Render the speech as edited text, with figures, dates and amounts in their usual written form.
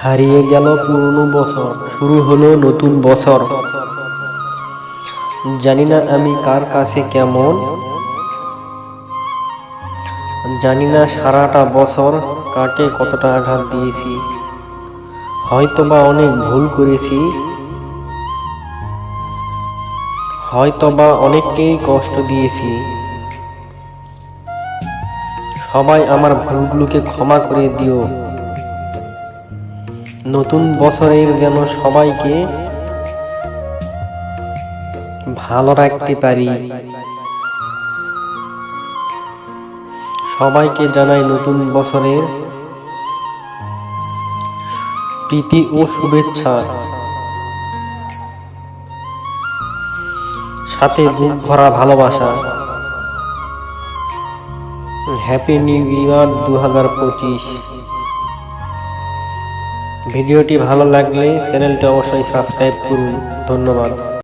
হারিয়ে গেল পুরনো বছর, শুরু হলো নতুন বছর। জানি না আমি কার কাছে কেমন, জানি না সারাটা বছর কাকে কতটা আঘাত দিয়েছি। হয়তোবা অনেক ভুল করেছি, হয়তোবা অনেককেই কষ্ট দিয়েছি। সবাই আমার ভুলগুলোকে ক্ষমা করে দিও। নতুন বছরের যেন সবাইকে ভালো রাখতে পারি। সবাইকে জানাই নতুন বছরের প্রীতি ও শুভেচ্ছা, সাথে বুক ভরা ভালোবাসা। Happy new year 2025। ভিডিওটি ভালো লাগলে চ্যানেলটি অবশ্যই সাবস্ক্রাইব করুন। ধন্যবাদ।